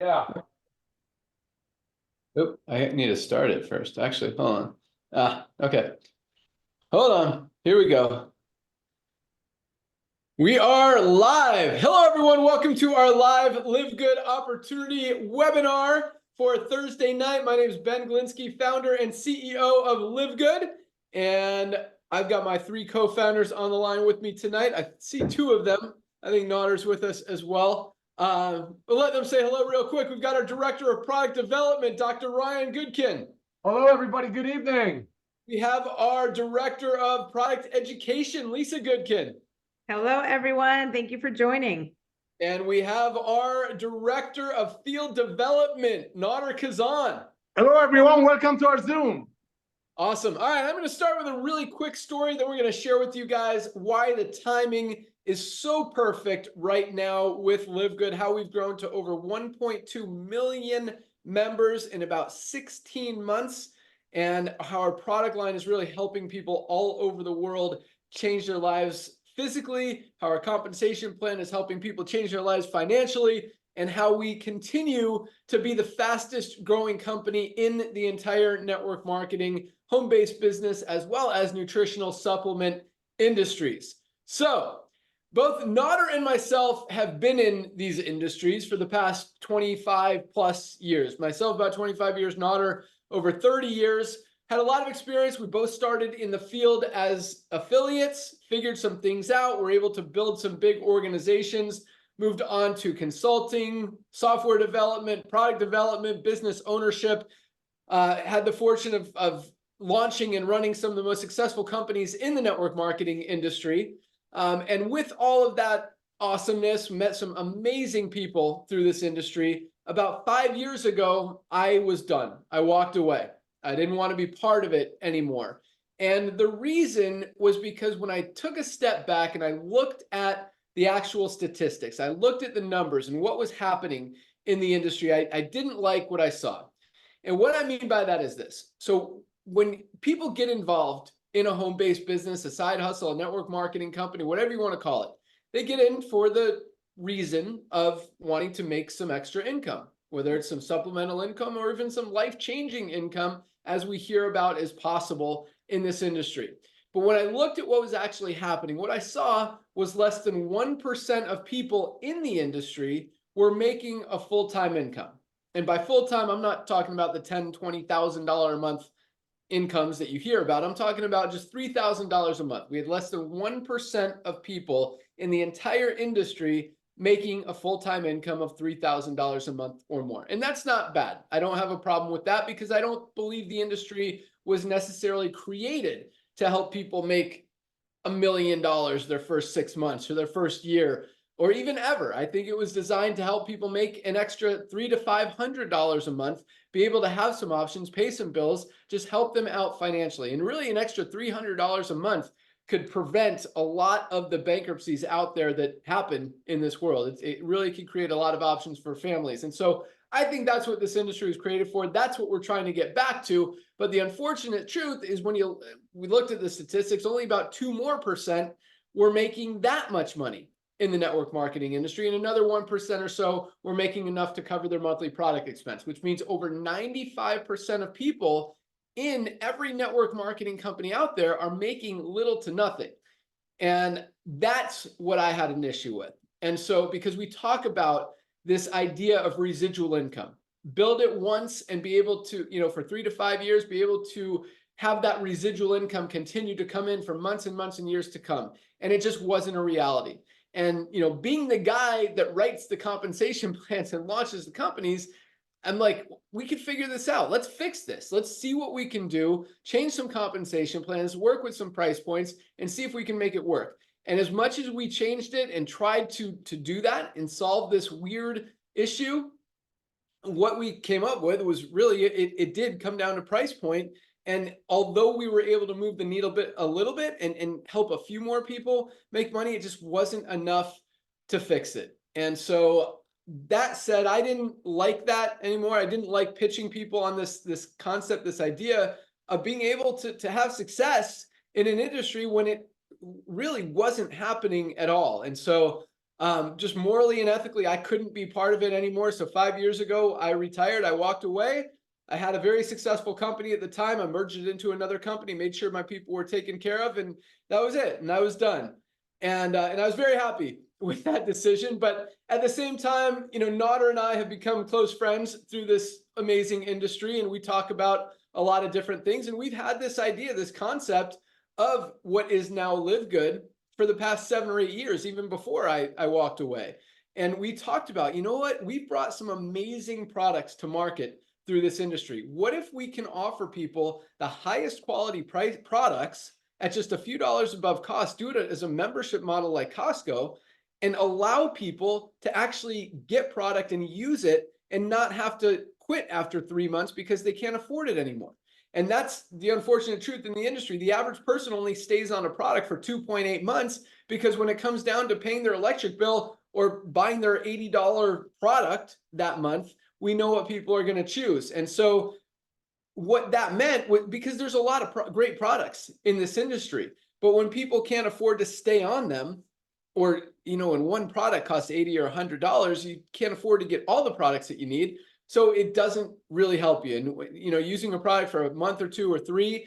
Yeah. Oop, I need to start it first. Actually, hold on. Okay. Hold on. Here we go. We are live. Hello, everyone. Welcome to our live Live Good Opportunity webinar for Thursday night. My name is Ben Glinsky, founder and CEO of Live Good. And I've got my three co-founders on the line with me tonight. I see two of them. I think Nodder's with us as well. We'll let them say hello real quick. We've got our Director of Product Development, Dr. Ryan Goodkin. Hello, everybody. Good evening. We have our Director of Product Education, Lisa Goodkin. Hello, everyone. Thank you for joining. And we have our Director of Field Development, Nader Kazan. Hello, everyone. Welcome to our Zoom. Awesome. All right, I'm going to start with a really quick story that we're going to share with you guys why the timing is so perfect right now with Live Good, how we've grown to over 1.2 million members in about 16 months, and how our product line is really helping people all over the world change their lives physically, how our compensation plan is helping people change their lives financially, and how we continue to be the fastest growing company in the entire network marketing, home-based business, as well as nutritional supplement industries. So both Nader and myself have been in these industries for the past 25 plus years. Myself about 25 years, Nader over 30 years. Had a lot of experience. We both started in the field as affiliates, figured some things out, were able to build some big organizations, moved on to consulting, software development, product development, business ownership, had the fortune of launching and running some of the most successful companies in the network marketing industry. And with all of that awesomeness, met some amazing people through this industry. About 5 years ago, I was done. I walked away. I didn't want to be part of it anymore. And the reason was because when I took a step back and I looked at the actual statistics, I looked at the numbers and what was happening in the industry, I didn't like what I saw. And what I mean by that is this. So when people get involved in a home-based business, a side hustle, a network marketing company, whatever you want to call it, they get in for the reason of wanting to make some extra income, whether it's some supplemental income or even some life-changing income, as we hear about is possible in this industry. But when I looked at what was actually happening, what I saw was less than 1% of people in the industry were making a full-time income. And by full-time, I'm not talking about the $10,000, $20,000 a month incomes that you hear about. I'm talking about just $3,000 a month. We had less than 1% of people in the entire industry making a full-time income of $3,000 a month or more. And that's not bad. I don't have a problem with that because I don't believe the industry was necessarily created to help people make $1 million their first 6 months or their first year or even ever. I think it was designed to help people make an extra $300 to $500 a month, be able to have some options, pay some bills, just help them out financially. And really an extra $300 a month could prevent a lot of the bankruptcies out there that happen in this world. It really could create a lot of options for families. And so I think that's what this industry was created for. That's what we're trying to get back to. But the unfortunate truth is when we looked at the statistics, only about 2% more were making that much money in the network marketing industry, and another 1% or so were making enough to cover their monthly product expense, which means over 95% of people in every network marketing company out there are making little to nothing. And that's what I had an issue with. And so because we talk about this idea of residual income, build it once and be able to, for 3 to 5 years, be able to have that residual income continue to come in for months and months and years to come. And it just wasn't a reality. And, being the guy that writes the compensation plans and launches the companies, I'm like, we could figure this out. Let's fix this. Let's see what we can do, change some compensation plans, work with some price points, and see if we can make it work. And as much as we changed it and tried to do that and solve this weird issue, what we came up with was really, it did come down to price point. And although we were able to move the needle a little bit and help a few more people make money, it just wasn't enough to fix it. And so that said, I didn't like that anymore. I didn't like pitching people on this concept, this idea of being able to have success in an industry when it really wasn't happening at all. And so Just morally and ethically, I couldn't be part of it anymore. So 5 years ago, I retired. I walked away. I had a very successful company at the time. I merged it into another company, made sure my people were taken care of, and that was it. And I was done. And I was very happy with that decision. But at the same time, Nader and I have become close friends through this amazing industry, and we talk about a lot of different things. And we've had this idea, this concept of what is now LiveGood for the past 7 or 8 years, even before I walked away. And we talked about, you know what, we've brought some amazing products to market through this industry. What if we can offer people the highest quality price products at just a few dollars above cost, do it as a membership model like Costco, and allow people to actually get product and use it and not have to quit after 3 months because they can't afford it anymore. And that's the unfortunate truth in the industry. The average person only stays on a product for 2.8 months because when it comes down to paying their electric bill or buying their $80 product that month, we know what people are going to choose. And so what that meant was, because there's a lot of great products in this industry, but when people can't afford to stay on them, or when one product costs $80 or $100, you can't afford to get all the products that you need. So it doesn't really help you. And using a product for a month or 2 or 3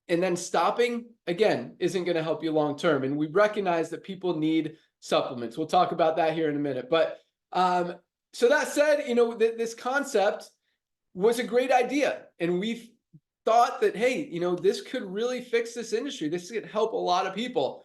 and then stopping again isn't going to help you long term. And we recognize that people need supplements. We'll talk about that here in a minute. But so that said, this concept was a great idea, and we've thought that, hey, this could really fix this industry. This could help a lot of people.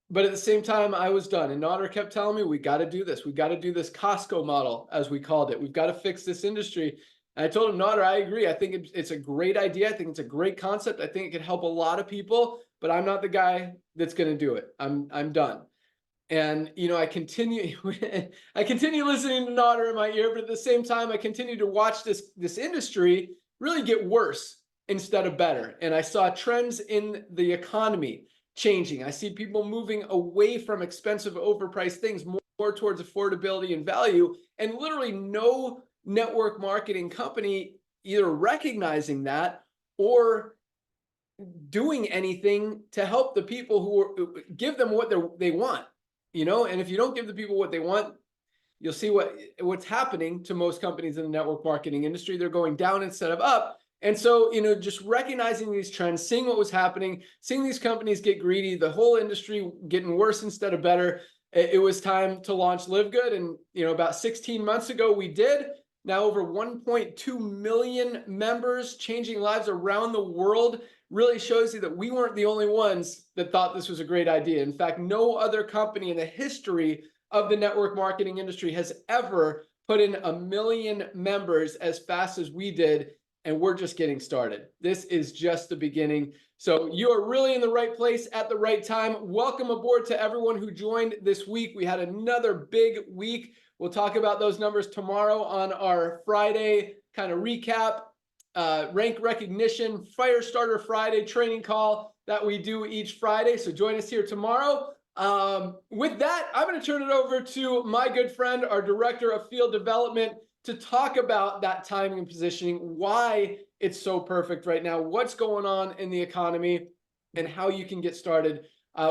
But at the same time, I was done. And Nader kept telling me, we got to do this. We got to do this Costco model, as we called it. We've got to fix this industry. And I told him, Nader, I agree. I think it's a great idea. I think it's a great concept. I think it could help a lot of people, but I'm not the guy that's going to do it. I'm done. And, I continue listening to Nader in my ear, but at the same time, I continue to watch this industry really get worse instead of better. And I saw trends in the economy changing. I see people moving away from expensive, overpriced things more towards affordability and value, and literally no network marketing company either recognizing that or doing anything to help the people who give them what they want. And if you don't give the people what they want, you'll see what's happening to most companies in the network marketing industry. They're going down instead of up. And so, just recognizing these trends, seeing what was happening, seeing these companies get greedy, the whole industry getting worse instead of better, it was time to launch LiveGood. And, about 16 months ago, we did. Now over 1.2 million members, changing lives around the world. Really shows you that we weren't the only ones that thought this was a great idea. In fact, no other company in the history of the network marketing industry has ever put in 1 million members as fast as we did. And we're just getting started. This is just the beginning. So you are really in the right place at the right time. Welcome aboard to everyone who joined this week. We had another big week. We'll talk about those numbers tomorrow on our Friday kind of recap, rank recognition, Firestarter Friday training call that we do each Friday. So join us here tomorrow. With that, I'm going to turn it over to my good friend, our Director of Field Development, to talk about that timing and positioning, why it's so perfect right now, what's going on in the economy, and how you can get started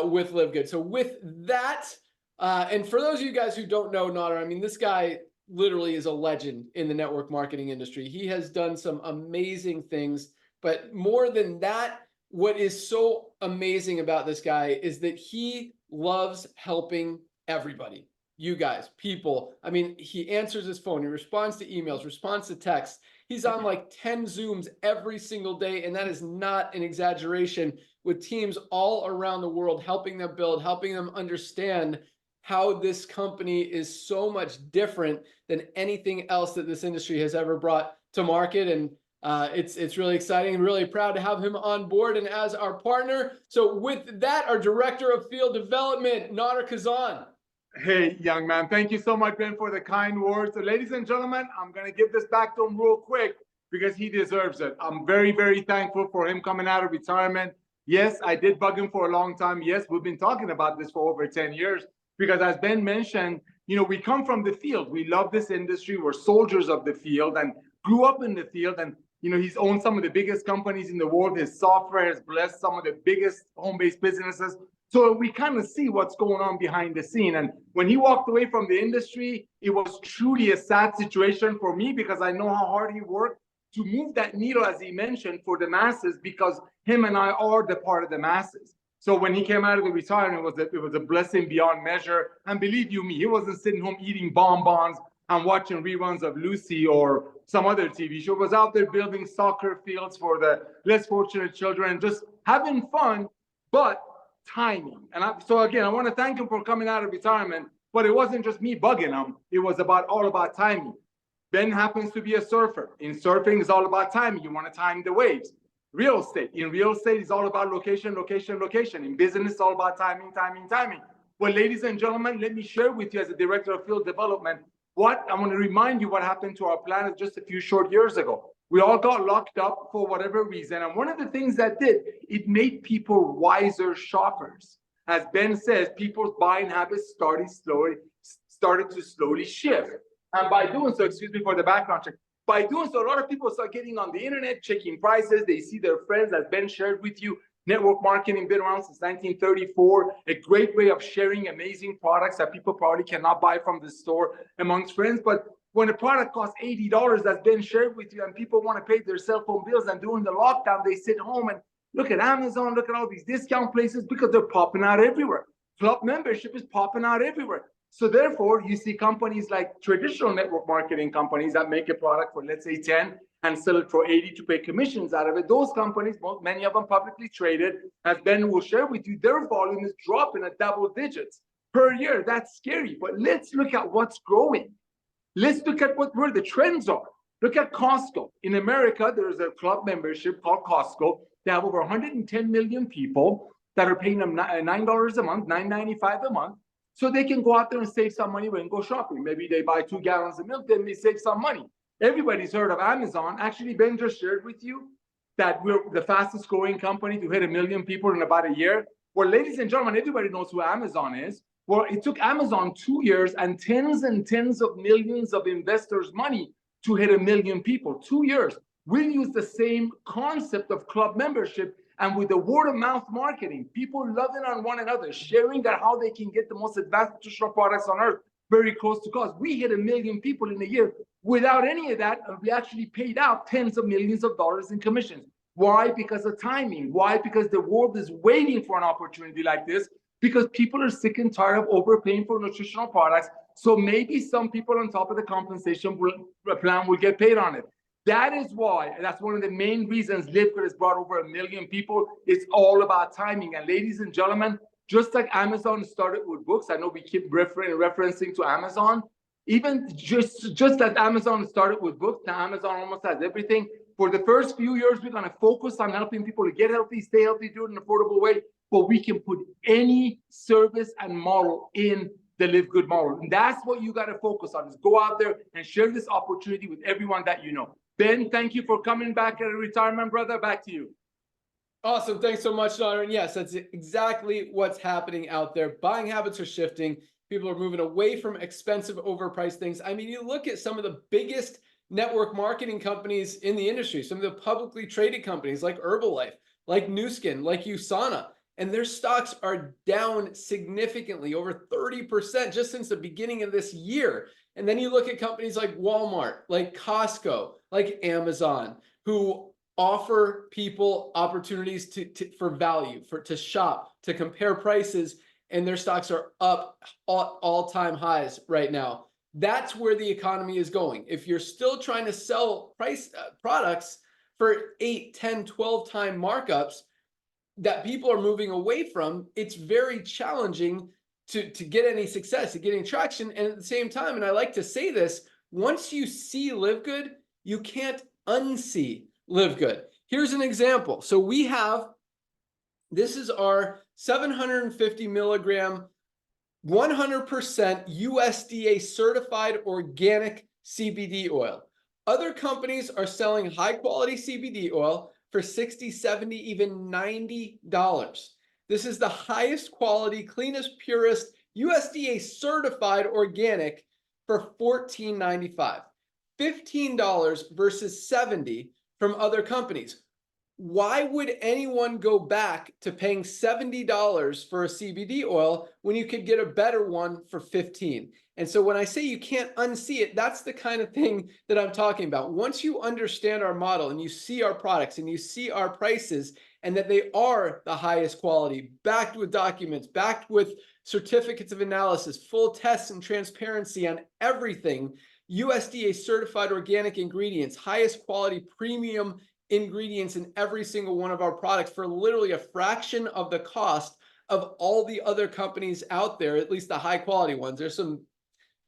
with LiveGood. So with that, and for those of you guys who don't know Nader, this guy literally is a legend in the network marketing industry. He has done some amazing things, but more than that, what is so amazing about this guy is that he loves helping everybody. You guys, people. He answers his phone, he responds to emails, responds to texts. He's on like 10 Zooms every single day, and that is not an exaggeration, with teams all around the world, helping them build, helping them understand how this company is so much different than anything else that this industry has ever brought to market. And it's really exciting, and really proud to have him on board and as our partner. So with that, our Director of Field Development, Nader Kazan. Hey, young man, thank you so much, Ben, for the kind words. So, ladies and gentlemen, I'm going to give this back to him real quick because he deserves it. I'm very, very thankful for him coming out of retirement. Yes, I did bug him for a long time. Yes, we've been talking about this for over 10 years because, as Ben mentioned, we come from the field. We love this industry. We're soldiers of the field and grew up in the field. And, he's owned some of the biggest companies in the world. His software has blessed some of the biggest home-based businesses. So we kind of see what's going on behind the scene. And when he walked away from the industry, it was truly a sad situation for me because I know how hard he worked to move that needle, as he mentioned, for the masses, because him and I are the part of the masses. So when he came out of the retirement, it was a blessing beyond measure. And believe you me, he wasn't sitting home eating bonbons and watching reruns of Lucy or some other TV show. He was out there building soccer fields for the less fortunate children and just having fun, but timing. And so again, I want to thank him for coming out of retirement, but it wasn't just me bugging him. It was all about timing. Ben happens to be a surfer. In surfing, it's all about timing. You want to time the waves. Real estate. In real estate, it's all about location, location, location. In business, it's all about timing, timing, timing. Well, ladies and gentlemen, let me share with you as a director of field development, I want to remind you what happened to our planet just a few short years ago. We all got locked up for whatever reason. And one of the things that it made people wiser shoppers. As Ben says, people's buying habits started to slowly shift. And by doing so, excuse me for the background check, by doing so, a lot of people start getting on the internet, checking prices. They see their friends, as Ben shared with you. Network marketing been around since 1934, a great way of sharing amazing products that people probably cannot buy from the store amongst friends. But when a product costs $80 that's been shared with you and people want to pay their cell phone bills, and during the lockdown, they sit home and look at Amazon, look at all these discount places because they're popping out everywhere. Club membership is popping out everywhere. So therefore, you see companies like traditional network marketing companies that make a product for, let's say, 10 and sell it for 80 to pay commissions out of it. Those companies, many of them publicly traded, as Ben will share with you, their volume is dropping at double digits per year. That's scary. But let's look at what's growing. Let's look at where the trends are. Look at Costco. In America, there's a club membership called Costco. They have over 110 million people that are paying them $9 a month, $9.95 a month. So they can go out there and save some money when go shopping. Maybe they buy 2 gallons of milk, then they save some money. Everybody's heard of Amazon. Actually, Ben just shared with you that we're the fastest growing company to hit 1 million people in about a year. Well, ladies and gentlemen, everybody knows who Amazon is. Well, it took Amazon 2 years and tens of millions of investors' money to hit 1 million people. 2 years. We'll use the same concept of club membership, and with the word of mouth marketing, people loving on one another, sharing that how they can get the most advanced nutritional products on earth very close to cost. We hit 1 million people in a year without any of that, and we actually paid out tens of millions of dollars in commissions. Why? Because of timing. Why? Because the world is waiting for an opportunity like this, because people are sick and tired of overpaying for nutritional products. So maybe some people on top of the compensation plan will get paid on it. That is why, and that's one of the main reasons LiveGood has brought over 1 million people. It's all about timing. And ladies and gentlemen, just like Amazon started with books, I know we keep referencing to Amazon, even just like Amazon started with books, now Amazon almost has everything. For the first few years, we're going to focus on helping people to get healthy, stay healthy, do it in an affordable way, but we can put any service and model in the LiveGood model. And that's what you got to focus on, is go out there and share this opportunity with everyone that you know. Ben, thank you for coming back at a retirement, brother. Back to you. Awesome. Thanks so much, Don. And yes, that's exactly what's happening out there. Buying habits are shifting. People are moving away from expensive, overpriced things. I mean, you look at some of the biggest network marketing companies in the industry, some of the publicly traded companies like Herbalife, like Nu Skin, like USANA, and their stocks are down significantly, over 30% just since the beginning of this year. And then you look at companies like Walmart, like Costco, like Amazon, who offer people opportunities for value, to shop, to compare prices, and their stocks are up all-time highs right now. That's where the economy is going. If you're still trying to sell products for 8, 10, 12 time markups that people are moving away from, it's very challenging to get any success, to get any traction. And at the same time, and I like to say this, once you see LiveGood, you can't unsee LiveGood. Here's an example. So we have, this is our 750 milligram, 100% USDA certified organic CBD oil. Other companies are selling high quality CBD oil for $60, $70, even $90. This is the highest quality, cleanest, purest, USDA certified organic for $14.95. $15 versus $70 from other companies. why would anyone go back to paying $70 for a CBD oil when you could get a better one for 15? And so when I say you can't unsee it, that's the kind of thing that I'm talking about. Once you understand our model and you see our products and you see our prices and that they are the highest quality, backed with documents, backed with certificates of analysis, full tests and transparency on everything, USDA certified organic ingredients, highest quality premium ingredients in every single one of our products for literally a fraction of the cost of all the other companies out there, at least the high quality ones. There's some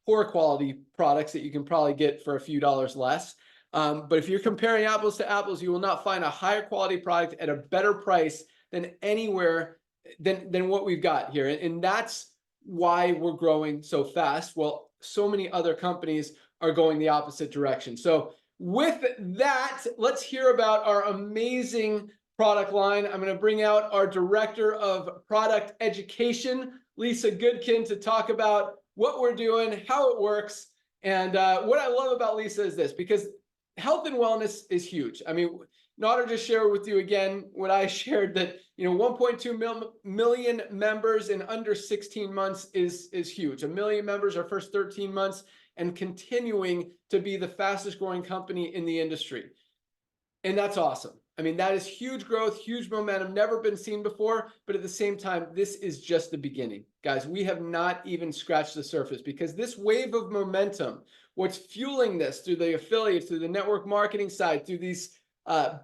poor quality products that you can probably get for a few dollars less. But if you're comparing apples to apples, you will not find a higher quality product at a better price than anywhere than what we've got here. And that's why we're growing so fast. Well, so many other companies are going the opposite direction. So with that, let's hear about our amazing product line. I'm going to bring out our Director of Product Education, Lisa Goodkin, to talk about what we're doing, how it works. And what I love about Lisa is this, because health and wellness is huge. I mean, Nader just shared with you again what I shared, that 1.2 million members in under 16 months is huge. 1 million members our first 13 months, and continuing to be the fastest growing company in the industry. And that's awesome. I mean, that is huge growth, huge momentum, never been seen before. But at the same time, this is just the beginning. Guys, we have not even scratched the surface, because this wave of momentum, what's fueling this through the affiliates, through the network marketing side, through these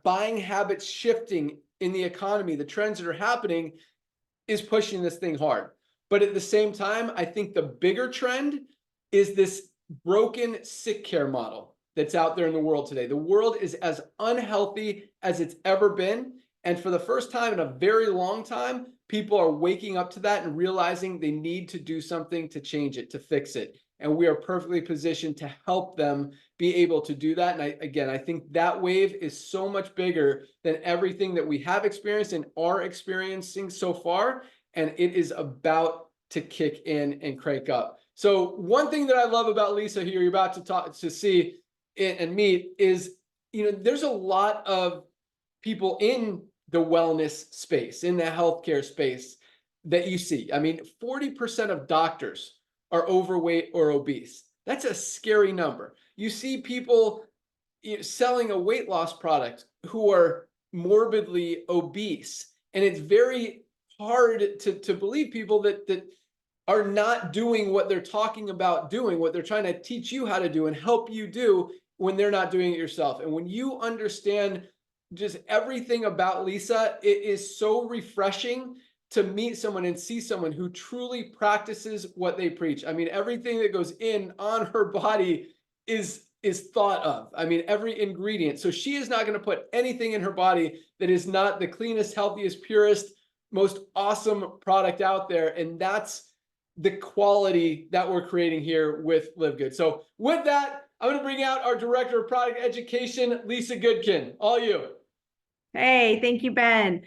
buying habits shifting in the economy, the trends that are happening, is pushing this thing hard. But at the same time, I think the bigger trend is this broken sick care model that's out there in the world today. The world is as unhealthy as it's ever been. And for the first time in a very long time, people are waking up to that and realizing they need to do something to change it, to fix it. And we are perfectly positioned to help them be able to do that. And I think that wave is so much bigger than everything that we have experienced and are experiencing so far. And it is about to kick in and crank up. So one thing that I love about Lisa here, you're about to see and meet, is, there's a lot of people in the wellness space, in the healthcare space, that you see. I mean, 40% of doctors are overweight or obese. That's a scary number. You see people selling a weight loss product who are morbidly obese. And it's very hard to believe people that are not doing what they're talking about doing, what they're trying to teach you how to do and help you do, when they're not doing it yourself. And when you understand just everything about Lisa, it is so refreshing to meet someone and see someone who truly practices what they preach. I mean, everything that goes in on her body is thought of. I mean, every ingredient. So she is not going to put anything in her body that is not the cleanest, healthiest, purest, most awesome product out there. And that's the quality that we're creating here with LiveGood. So with that, I'm going to bring out our Director of Product Education, Lisa Goodkin. All you. Hey, thank you, Ben.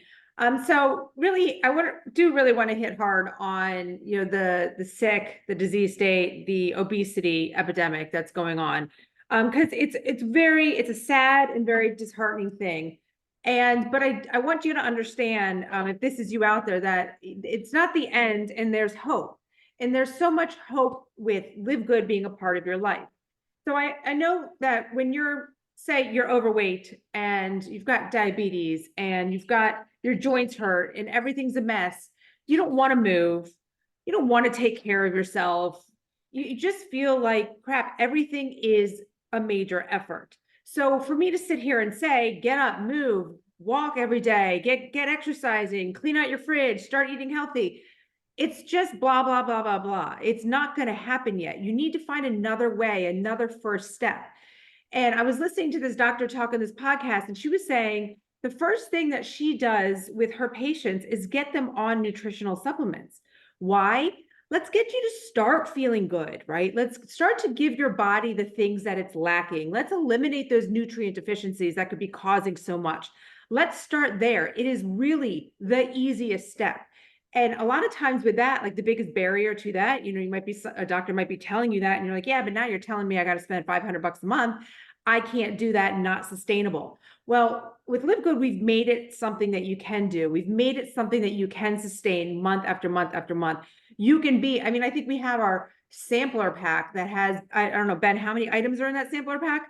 So really, I really want to hit hard on, the sick, the disease state, the obesity epidemic that's going on. Because it's a sad and very disheartening thing. But I want you to understand, if this is you out there, that it's not the end, and there's hope. And there's so much hope with LiveGood being a part of your life. So I know that when say you're overweight and you've got diabetes and you've got your joints hurt and everything's a mess, you don't want to move. You don't want to take care of yourself. You just feel like crap. Everything is a major effort. So for me to sit here and say, get up, move, walk every day, get exercising, clean out your fridge, start eating healthy, it's just blah, blah, blah, blah, blah. It's not going to happen yet. You need to find another way, another first step. And I was listening to this doctor talk on this podcast, and she was saying the first thing that she does with her patients is get them on nutritional supplements. Why? Let's get you to start feeling good, right? Let's start to give your body the things that it's lacking. Let's eliminate those nutrient deficiencies that could be causing so much. Let's start there. It is really the easiest step. And a lot of times with that, like the biggest barrier to that, a doctor might be telling you that, and you're like, yeah, but now you're telling me I got to spend $500 a month. I can't do that, not sustainable. Well, with LiveGood, we've made it something that you can do. We've made it something that you can sustain month after month after month. You can be, I mean, I think we have our sampler pack that has, I don't know, Ben, how many items are in that sampler pack?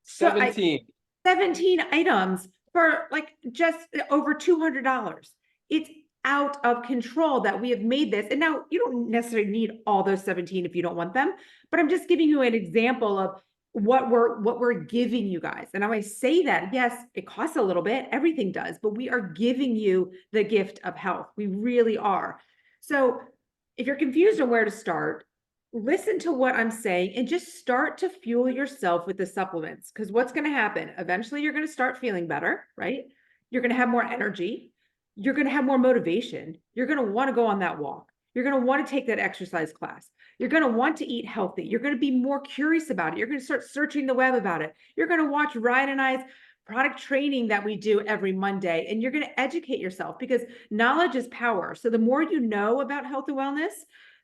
So 17. 17 items for like just over $200. It's out of control that we have made this. And now you don't necessarily need all those 17 if you don't want them, but I'm just giving you an example of what we're giving you guys. And I say that, yes, it costs a little bit, everything does, but we are giving you the gift of health. We really are. So if you're confused on where to start, listen to what I'm saying and just start to fuel yourself with the supplements. Because what's going to happen? Eventually, you're going to start feeling better, right? You're going to have more energy. You're going to have more motivation. You're going to want to go on that walk. You're going to want to take that exercise class. You're going to want to eat healthy. You're going to be more curious about it. You're going to start searching the web about it. You're going to watch Ryan and I's product training that we do every Monday, and you're going to educate yourself because knowledge is power. So the more you know about health and wellness,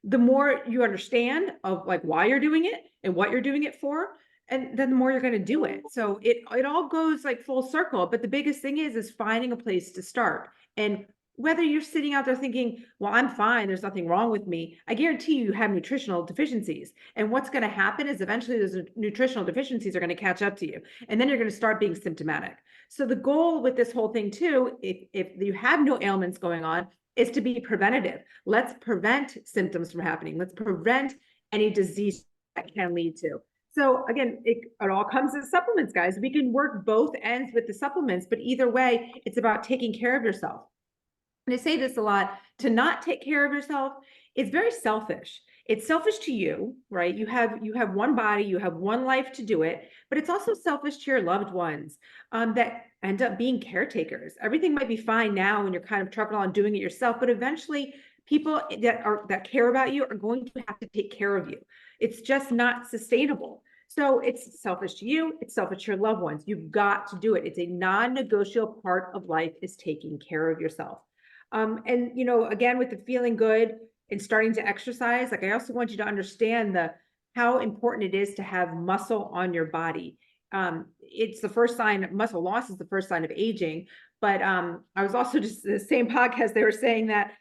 the more you understand of like why you're doing it and what you're doing it for, and then the more you're going to do it. So it all goes like full circle. But the biggest thing is finding a place to start. And whether you're sitting out there thinking, well, I'm fine, there's nothing wrong with me, I guarantee you have nutritional deficiencies. And what's going to happen is eventually those nutritional deficiencies are going to catch up to you. And then you're going to start being symptomatic. So the goal with this whole thing too, if you have no ailments going on, is to be preventative. Let's prevent symptoms from happening. Let's prevent any disease that can lead to. So again, it all comes in supplements, guys. We can work both ends with the supplements, but either way, it's about taking care of yourself. And I say this a lot, to not take care of yourself is very selfish. It's selfish to you, right? You have one body, you have one life to do it, but it's also selfish to your loved ones that end up being caretakers. Everything might be fine now when you're kind of trucking on doing it yourself, but eventually people that care about you are going to have to take care of you. It's just not sustainable. So it's selfish to you, it's selfish to your loved ones. You've got to do it. It's a non-negotiable part of life is taking care of yourself. And you know, again, with the feeling good and starting to exercise, like I also want you to understand how important it is to have muscle on your body. It's the first sign, muscle loss is the first sign of aging. But I was also just the same podcast, they were saying that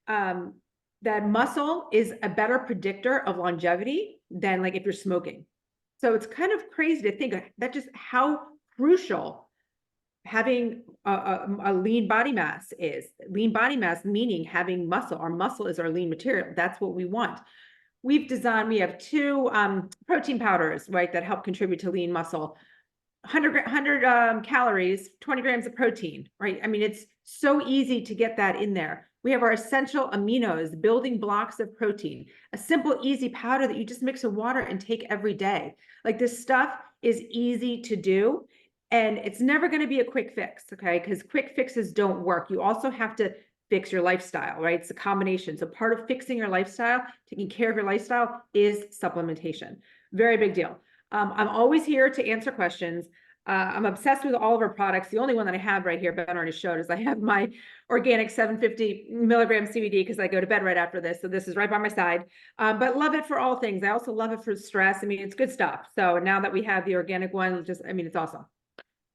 that muscle is a better predictor of longevity than like if you're smoking. So it's kind of crazy to think that just how crucial having a lean body mass is. Lean body mass meaning having muscle. Our muscle is our lean material. That's what we want. We have 2 protein powders, right, that help contribute to lean muscle. 100 calories, 20 grams of protein, right? I mean, it's so easy to get that in there. We have our essential aminos, building blocks of protein, a simple, easy powder that you just mix with water and take every day. Like this stuff is easy to do. And it's never going to be a quick fix, okay? Because quick fixes don't work. You also have to fix your lifestyle, right? It's a combination. So part of fixing your lifestyle, taking care of your lifestyle is supplementation. Very big deal. I'm always here to answer questions. I'm obsessed with all of our products. The only one that I have right here, Ben already showed, is I have my organic 750 milligram CBD because I go to bed right after this. So this is right by my side, but love it for all things. I also love it for stress. I mean, it's good stuff. So now that we have the organic one, I mean, it's awesome.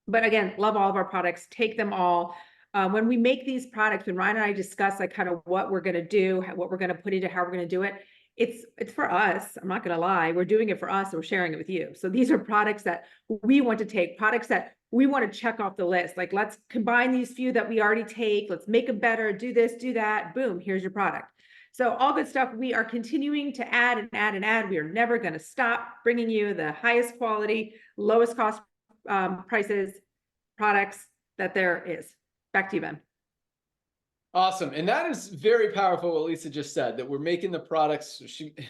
But again, love all of our products, take them all. When we make these products, when Ryan and I discuss like kind of what we're going to do, what we're going to put into, how we're going to do it, it's for us. I'm not going to lie. We're doing it for us. And we're sharing it with you. So these are products that we want to take, products that we want to check off the list. Like, let's combine these few that we already take. Let's make them better. Do this, do that. Boom, here's your product. So all good stuff. We are continuing to add and add and add. We are never going to stop bringing you the highest quality, lowest cost prices, products that there is. Back to you, Ben. Awesome. And that is very powerful what Lisa just said, that we're making the products,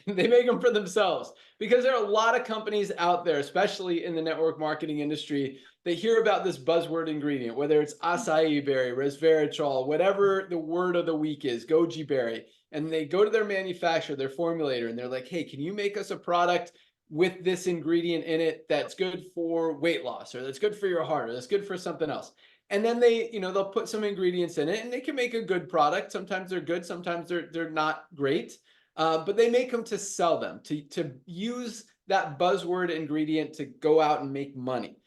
they make them for themselves, because there are a lot of companies out there, especially in the network marketing industry, that hear about this buzzword ingredient, whether it's acai berry, resveratrol, whatever the word of the week is, goji berry, and they go to their manufacturer, their formulator, and they're like, hey, can you make us a product with this ingredient in it that's good for weight loss, or that's good for your heart, or that's good for something else? And then they, they'll put some ingredients in it and they can make a good product. Sometimes they're good, sometimes they're not great, but they make them to sell them, to use that buzzword ingredient to go out and make money.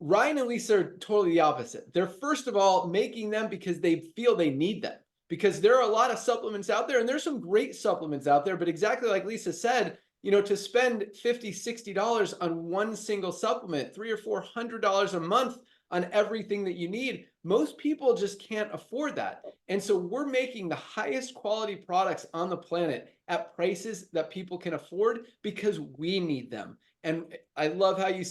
Ryan and Lisa are totally the opposite. They're first of all making them because they feel they need them, because there are a lot of supplements out there, and there's some great supplements out there, but exactly like Lisa said, to spend $50, $60 on one single supplement, $300 or $400 a month on everything that you need, most people just can't afford that. And so we're making the highest quality products on the planet at prices that people can afford because we need them. And I love how you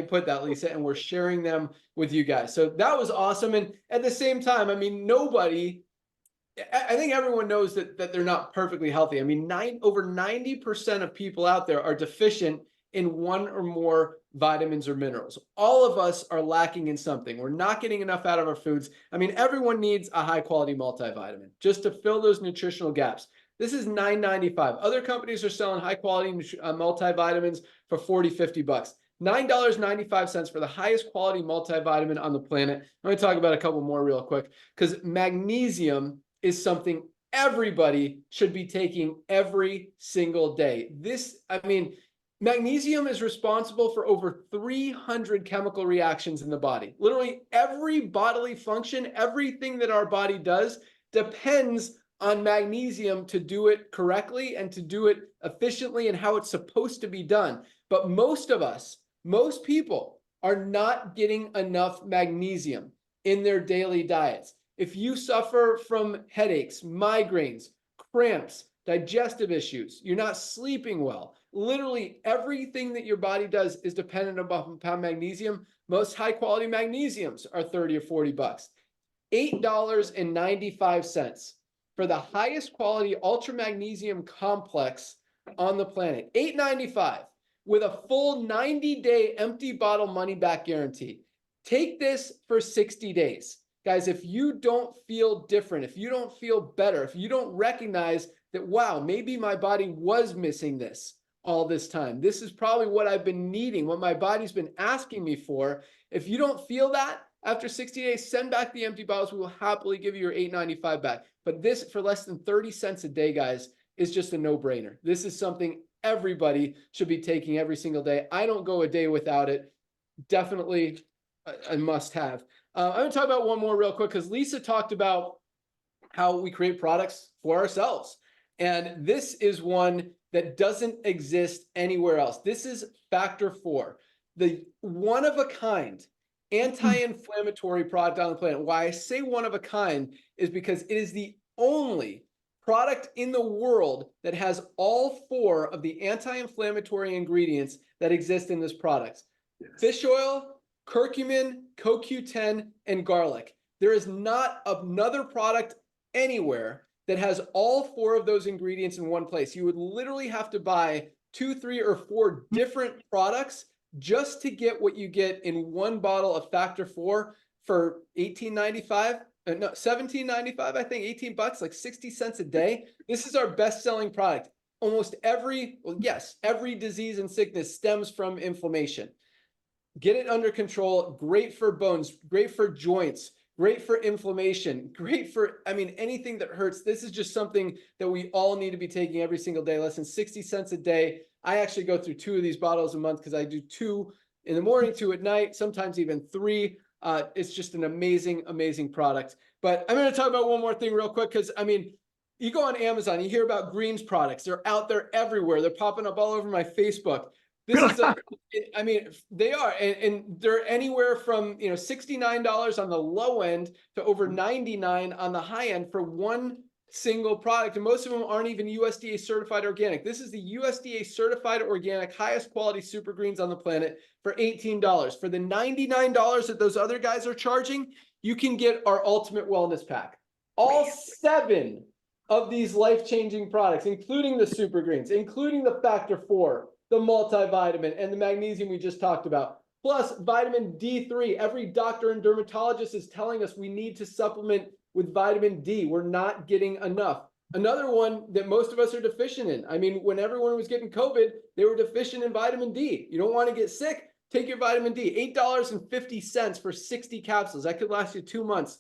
put that, Lisa, and we're sharing them with you guys. So that was awesome. And at the same time, I mean, I think everyone knows that they're not perfectly healthy. I mean, over 90% of people out there are deficient in one or more vitamins or minerals. All of us are lacking in something. We're not getting enough out of our foods. I mean, everyone needs a high quality multivitamin just to fill those nutritional gaps. This is $9.95. Other companies are selling high quality multivitamins for $40, $50. $9.95 for the highest quality multivitamin on the planet. I'm going to talk about a couple more real quick, because magnesium is something everybody should be taking every single day. Magnesium is responsible for over 300 chemical reactions in the body. Literally every bodily function, everything that our body does depends on magnesium to do it correctly and to do it efficiently and how it's supposed to be done. But most people are not getting enough magnesium in their daily diets. If you suffer from headaches, migraines, cramps, digestive issues, you're not sleeping well, literally everything that your body does is dependent upon magnesium. Most high quality magnesiums are $30 or $40. $8.95 for the highest quality ultra magnesium complex on the planet. $8.95 with a full 90-day empty bottle money back guarantee. Take this for 60 days. Guys, if you don't feel different, if you don't feel better, if you don't recognize that, wow, maybe my body was missing this all this time, this is probably what I've been needing, what my body's been asking me for. If you don't feel that after 60 days, send back the empty bottles. We will happily give you your $8.95 back. But this, for less than 30 cents a day, guys, is just a no-brainer. This is something everybody should be taking every single day. I don't go a day without it. Definitely a must-have. I'm going to talk about one more real quick, because Lisa talked about how we create products for ourselves. And this is one that doesn't exist anywhere else. This is Factor 4, the one-of-a-kind anti-inflammatory product on the planet. Why I say one of a kind is because it is the only product in the world that has all 4 of the anti-inflammatory ingredients that exist in this product. Yes. Fish oil, curcumin, CoQ10, and garlic. There is not another product anywhere that has all 4 of those ingredients in one place. You would literally have to buy 2, 3, or 4 different products just to get what you get in one bottle of Factor 4 for $18.95. No, $17.95, I think, $18, like 60 cents a day. This is our best-selling product. Almost every disease and sickness stems from inflammation. Get it under control. Great for bones, great for joints, great for inflammation, great for, anything that hurts. This is just something that we all need to be taking every single day, less than 60 cents a day. I actually go through 2 of these bottles a month, because I do 2 in the morning, 2 at night, sometimes even 3. It's just an amazing, amazing product. But I'm going to talk about one more thing real quick, because, you go on Amazon, you hear about greens products. They're out there everywhere. They're popping up all over my Facebook. This is they are, and they're anywhere from, $69 on the low end to over $99 on the high end for one single product. And most of them aren't even USDA certified organic. This is the USDA certified organic, highest quality super greens on the planet for $18. For the $99 that those other guys are charging, you can get our ultimate wellness pack. All 7 of these life-changing products, including the super greens, including the Factor 4, the multivitamin, and the magnesium we just talked about, plus vitamin D3. Every doctor and dermatologist is telling us we need to supplement with vitamin D. We're not getting enough. Another one that most of us are deficient in. When everyone was getting COVID, they were deficient in vitamin D. You don't want to get sick? Take your vitamin D. $8.50 for 60 capsules. That could last you 2 months.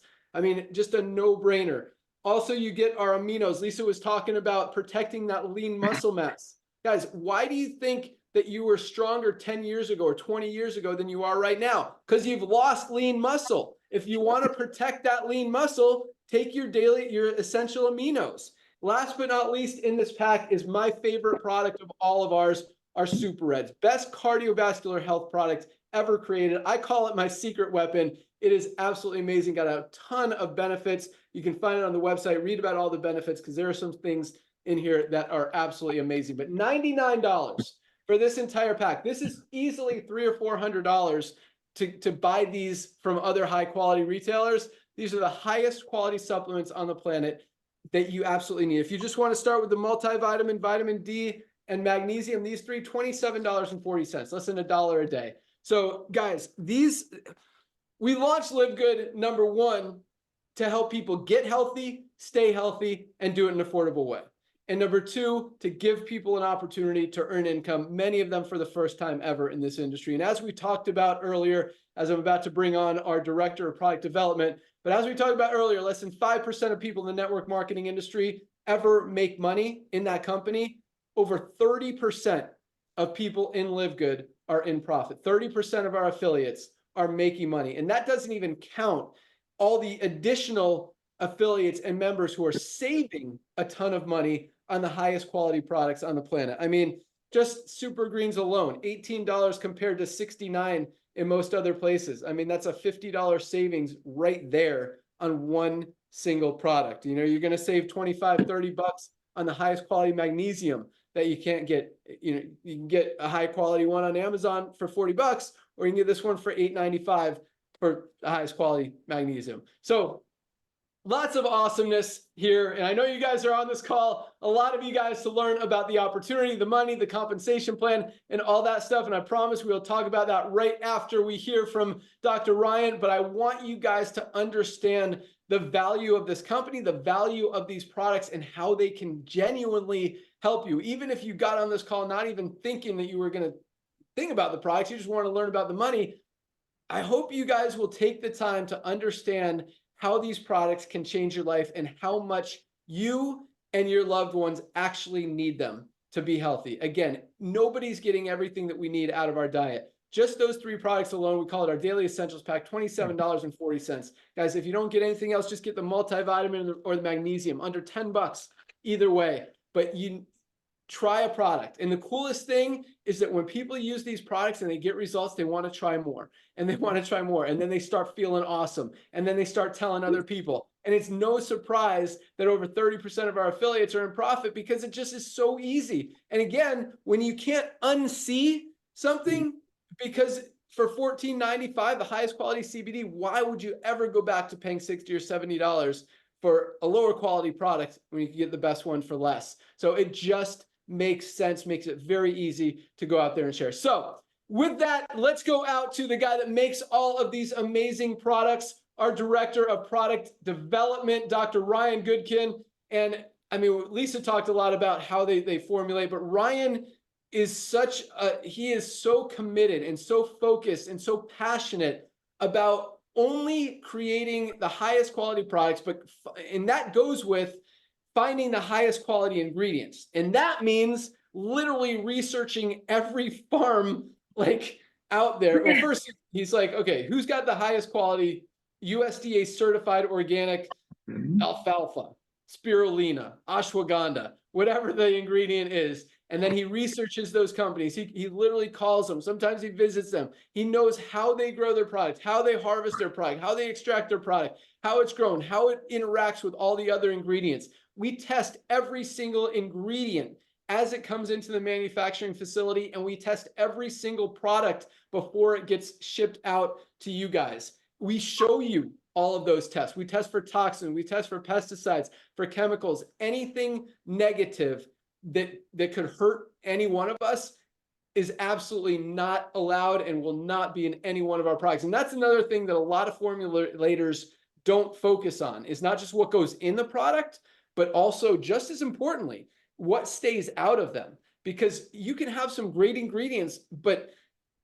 Just a no-brainer. Also, you get our aminos. Lisa was talking about protecting that lean muscle mass. Guys, why do you think that you were stronger 10 years ago or 20 years ago than you are right now, because you've lost lean muscle. If you want to protect that lean muscle, take your essential aminos. Last but not least in this pack is my favorite product of all of ours, our Super Reds. Best cardiovascular health product ever created. I call it my secret weapon. It is absolutely amazing. Got a ton of benefits. You can find it on the website. Read about all the benefits because there are some things in here that are absolutely amazing. But $99 for this entire pack. This is easily $300 or $400 to buy these from other high quality retailers. These are the highest quality supplements on the planet that you absolutely need. If you just want to start with the multivitamin, vitamin D, and magnesium, these three, $27.40, less than $1 a day. So guys, we launched LiveGood, number one, to help people get healthy, stay healthy, and do it in an affordable way. And number two, to give people an opportunity to earn income, many of them for the first time ever in this industry. And as we talked about earlier, as I'm about to bring on our director of product development, but as we talked about earlier, less than 5% of people in the network marketing industry ever make money in that company. Over 30% of people in LiveGood are in profit. 30% of our affiliates are making money. And that doesn't even count all the additional affiliates and members who are saving a ton of money on the highest quality products on the planet. I mean, just Super Greens alone, $18 compared to $69 in most other places. I mean, that's a $50 savings right there on one single product. You know, you're going to save 25, 30 bucks on the highest quality magnesium that you can't get. You know, you can get a high quality one on Amazon for 40 bucks, or you can get this one for $8.95 for the highest quality magnesium. So lots of awesomeness here. And I know you guys are on this call, a lot of you guys to learn about the opportunity, the money, the compensation plan, and all that stuff. And I promise we'll talk about that right after we hear from Dr. Ryan. But I want you guys to understand the value of this company, the value of these products, and how they can genuinely help you. Even if you got on this call not even thinking that you were going to think about the products, you just want to learn about the money. I hope you guys will take the time to understand how these products can change your life and how much you and your loved ones actually need them to be healthy. Again, nobody's getting everything that we need out of our diet. Just those three products alone, we call it our Daily Essentials Pack, $27.40. Guys, if you don't get anything else, just get the multivitamin or the magnesium, under 10 bucks either way. But you try a product. And the coolest thing is that when people use these products and they get results, they want to try more and they want to try more. And then they start feeling awesome. And then they start telling other people. And it's no surprise that over 30% of our affiliates are in profit because it just is so easy. And again, when you can't unsee something, because for $14.95, the highest quality CBD, why would you ever go back to paying $60 or $70 for a lower quality product when you can get the best one for less? So it just makes sense, makes it very easy to go out there and share. So with that, let's go out to the guy that makes all of these amazing products, our director of product development, Dr. Ryan Goodkin. And I mean, Lisa talked a lot about how they formulate, but Ryan is he is so committed and so focused and so passionate about only creating the highest quality products, and that goes with finding the highest quality ingredients. And that means literally researching every farm like out there. Well, first he's like, okay, who's got the highest quality USDA certified organic alfalfa, spirulina, ashwagandha, whatever the ingredient is. And then he researches those companies. He literally calls them. Sometimes he visits them. He knows how they grow their product, how they harvest their product, how they extract their product, how it's grown, how it interacts with all the other ingredients. We test every single ingredient as it comes into the manufacturing facility, and we test every single product before it gets shipped out to you guys. We show you all of those tests. We test for toxins, we test for pesticides, for chemicals, anything negative that could hurt any one of us is absolutely not allowed and will not be in any one of our products. And that's another thing that a lot of formulators don't focus on, is not just what goes in the product, but also, just as importantly, what stays out of them. Because you can have some great ingredients, but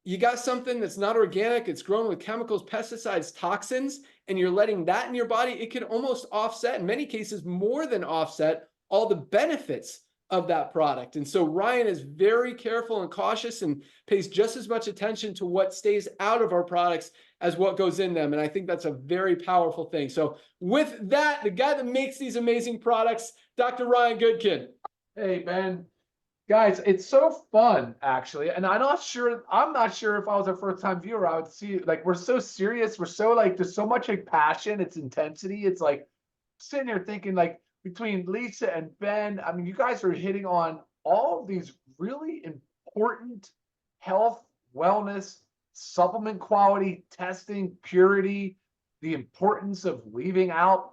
you got something that's not organic, it's grown with chemicals, pesticides, toxins, and you're letting that in your body, it can almost offset, in many cases more than offset, all the benefits of that product. And so Ryan is very careful and cautious and pays just as much attention to what stays out of our products as what goes in them. And I think that's a very powerful thing. So with that, the guy that makes these amazing products, Dr. Ryan Goodkin. Hey, Ben. Guys, it's so fun, actually. And I'm not sure if I was a first-time viewer, I would see, like, we're so serious. We're so, like, there's so much, like, passion. It's intensity. It's like sitting here thinking, like, between Lisa and Ben, I mean, you guys are hitting on all of these really important health, wellness, supplement quality, testing, purity, the importance of leaving out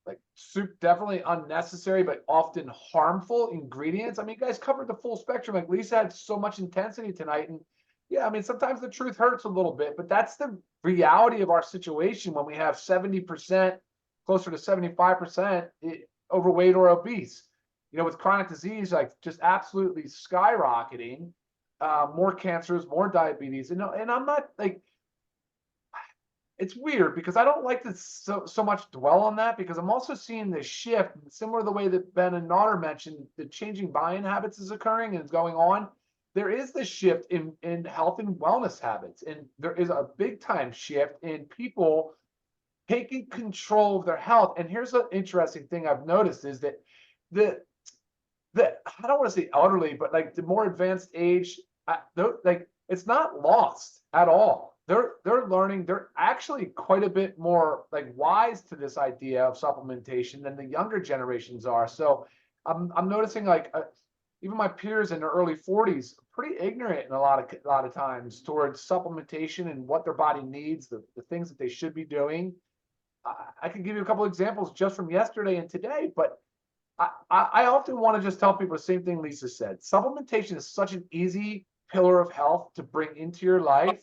like soup, definitely unnecessary, but often harmful ingredients. I mean, you guys covered the full spectrum. Like Lisa had so much intensity tonight. And yeah, I mean, sometimes the truth hurts a little bit, but that's the reality of our situation when we have 70%, closer to 75% overweight or obese. You know, with chronic disease, like just absolutely skyrocketing, more cancers, more diabetes. And I'm not like, it's weird because I don't like to so much dwell on that because I'm also seeing this shift, similar to the way that Ben and Nader mentioned, the changing buying habits is occurring and is going on. There is this shift in health and wellness habits, and there is a big time shift in people taking control of their health. And here's an interesting thing I've noticed is that the I don't want to say elderly, but like the more advanced age, like it's not lost at all. They're learning. They're actually quite a bit more like wise to this idea of supplementation than the younger generations are. So I'm noticing like even my peers in their early 40s pretty ignorant in a lot of times towards supplementation and what their body needs, the things that they should be doing. I can give you a couple examples just from yesterday and today, but I often want to just tell people the same thing Lisa said. Supplementation is such an easy pillar of health to bring into your life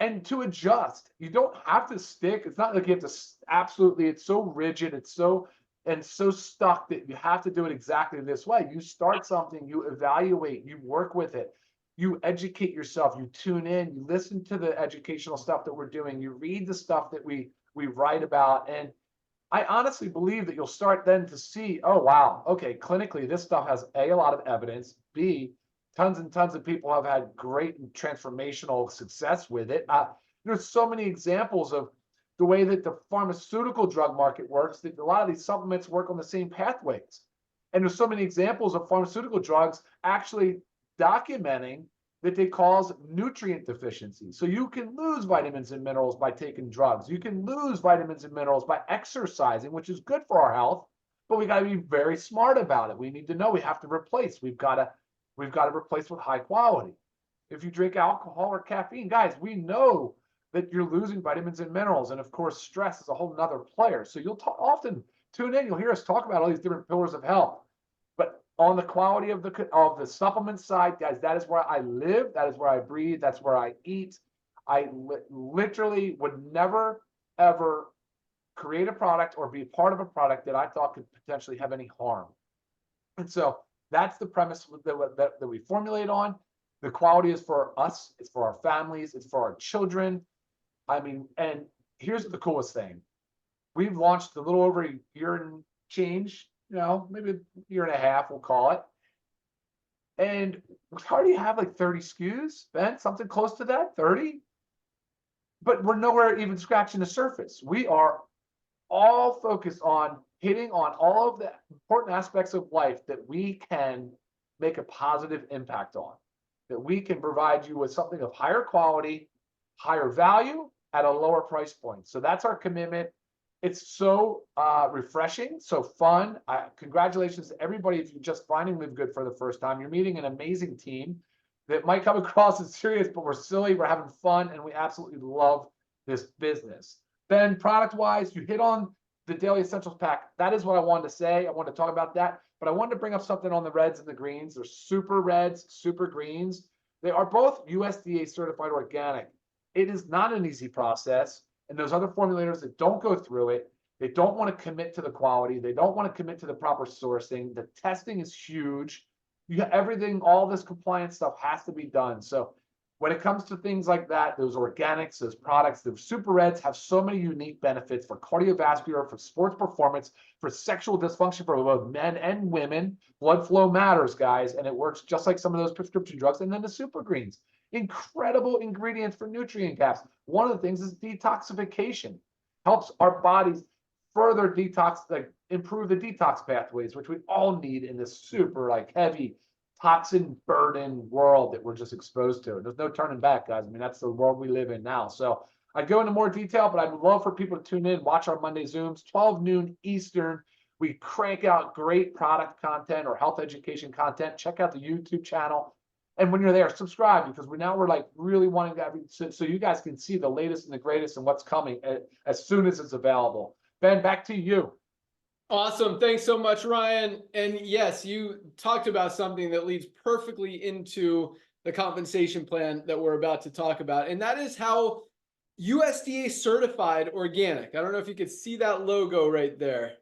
and to adjust. You don't have to stick. It's not like you have to absolutely, it's so rigid, it's so stuck that you have to do it exactly this way. You start something, you evaluate, you work with it, you educate yourself, you tune in, you listen to the educational stuff that we're doing, you read the stuff that we write about. And I honestly believe that you'll start then to see, oh, wow, okay, clinically, this stuff has a lot of evidence, B, tons and tons of people have had great and transformational success with it. There's so many examples of the way that the pharmaceutical drug market works, that a lot of these supplements work on the same pathways. And there's so many examples of pharmaceutical drugs actually documenting that they cause nutrient deficiency. So you can lose vitamins and minerals by taking drugs. You can lose vitamins and minerals by exercising, which is good for our health, but we got to be very smart about it. We need to know we have to replace. We've got to replace with high quality. If you drink alcohol or caffeine, guys, we know that you're losing vitamins and minerals. And of course, stress is a whole nother player. So you'll often tune in, you'll hear us talk about all these different pillars of health. But on the quality of the supplement side, guys, that is where I live. That is where I breathe. That's where I eat. I literally would never, ever create a product or be part of a product that I thought could potentially have any harm. And so that's the premise that we formulate on. The quality is for us. It's for our families. It's for our children. I mean, and here's the coolest thing. We've launched a little over a year and change, maybe a year and a half, we'll call it. And we already have like 30 SKUs, Ben, something close to that, 30. But we're nowhere even scratching the surface. We are all focused on hitting on all of the important aspects of life that we can make a positive impact on, that we can provide you with something of higher quality, higher value at a lower price point. So that's our commitment. It's so refreshing, so fun. Congratulations to everybody if you're just finding LiveGood for the first time. You're meeting an amazing team that might come across as serious, but we're silly, we're having fun, and we absolutely love this business. Ben, product-wise, you hit on the Daily Essentials Pack. That is what I wanted to say. I wanted to talk about that, but I wanted to bring up something on the reds and the greens. They're super reds, super greens. They are both USDA certified organic. It is not an easy process. And those other formulators that don't go through it, they don't want to commit to the quality. They don't want to commit to the proper sourcing. The testing is huge. You got everything, all this compliance stuff has to be done. So When it comes to things like that, those organics, those products, those super reds have so many unique benefits for cardiovascular, for sports performance, for sexual dysfunction for both men and women. Blood flow matters, guys, and it works just like some of those prescription drugs. And then the super greens, incredible ingredients for nutrient caps. One of the things is detoxification, helps our bodies further detox, like improve the detox pathways, which we all need in this super like heavy toxin burden world that we're just exposed to. There's no turning back, guys. I mean, that's the world we live in now. So I go into more detail, but I'd love for people to tune in, watch our Monday Zooms, 12 noon Eastern. We crank out great product content or health education content. Check out the YouTube channel. And when you're there, subscribe, because we're like really wanting to so you guys can see the latest and the greatest and what's coming as soon as it's available. Ben, back to you. Awesome. Thanks so much, Ryan. And yes, you talked about something that leads perfectly into the compensation plan that we're about to talk about. And that is how USDA certified organic. I don't know if you could see that logo right there.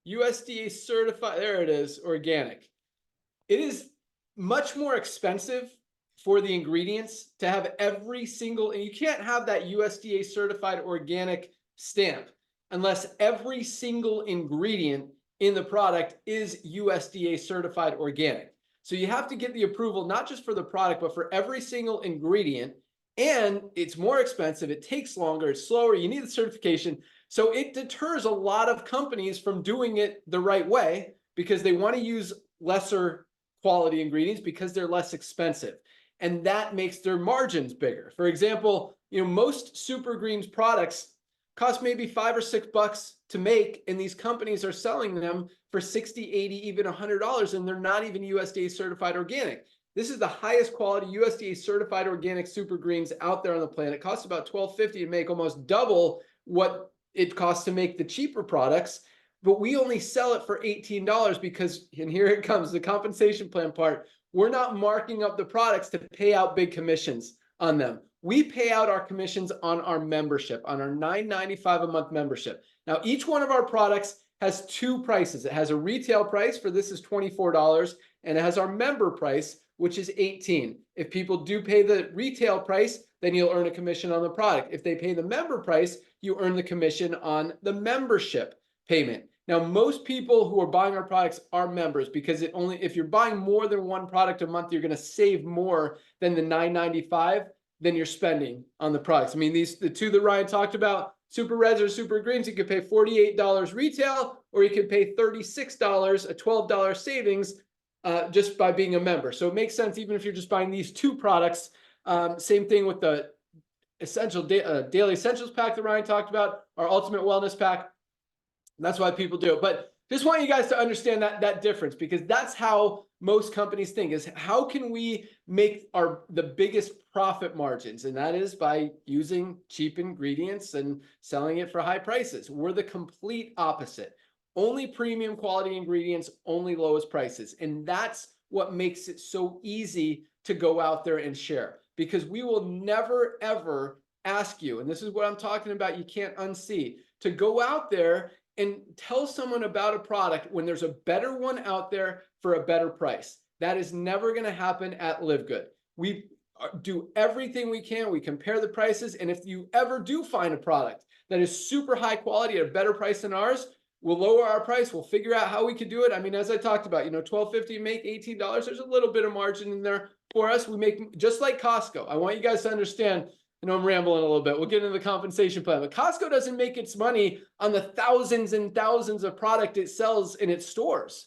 USDA certified, there it is, organic. It is much more expensive for the ingredients to have every single, and you can't have that USDA certified organic stamp unless every single ingredient in the product is USDA certified organic. So you have to get the approval, not just for the product, but for every single ingredient. And it's more expensive. It takes longer. It's slower. You need the certification. So it deters a lot of companies from doing it the right way because they want to use lesser quality ingredients because they're less expensive. And that makes their margins bigger. For example, most Super Greens products cost maybe $5 or $6 to make, and these companies are selling them for $60, $80, even $100, and they're not even USDA certified organic. This is the highest quality USDA certified organic Super Greens out there on the planet. It costs about $12.50 to make, almost double what it costs to make the cheaper products, but we only sell it for $18 because, and here it comes, the compensation plan part, we're not marking up the products to pay out big commissions on them. We pay out our commissions on our membership, on our $9.95 a month membership. Now, each one of our products has two prices. It has a retail price for this is $24, and it has our member price, which is $18. If people do pay the retail price, then you'll earn a commission on the product. If they pay the member price, you earn the commission on the membership payment. Now, most people who are buying our products are members because if you're buying more than one product a month, you're going to save more than the $9.95 than you're spending on the products. I mean, the two that Ryan talked about, Super Reds or Super Greens, you could pay $48 retail, or you could pay $36, a $12 savings just by being a member. So it makes sense even if you're just buying these two products. Same thing with the daily essentials pack that Ryan talked about, our ultimate wellness pack. That's why people do it. But just want you guys to understand that difference, because that's how most companies think, is how can we make the biggest profit margins? And that is by using cheap ingredients and selling it for high prices. We're the complete opposite. Only premium quality ingredients, only lowest prices. And that's what makes it so easy to go out there and share, because we will never, ever ask you, and this is what I'm talking about, you can't unsee, to go out there and tell someone about a product when there's a better one out there for a better price. That is never going to happen at LiveGood. We do everything we can. We compare the prices. And if you ever do find a product that is super high quality at a better price than ours, we'll lower our price. We'll figure out how we could do it. I mean, as I talked about, $12.50 make $18. There's a little bit of margin in there for us. We make just like Costco. I want you guys to understand. I'm rambling a little bit. We'll get into the compensation plan. But Costco doesn't make its money on the thousands and thousands of product it sells in its stores.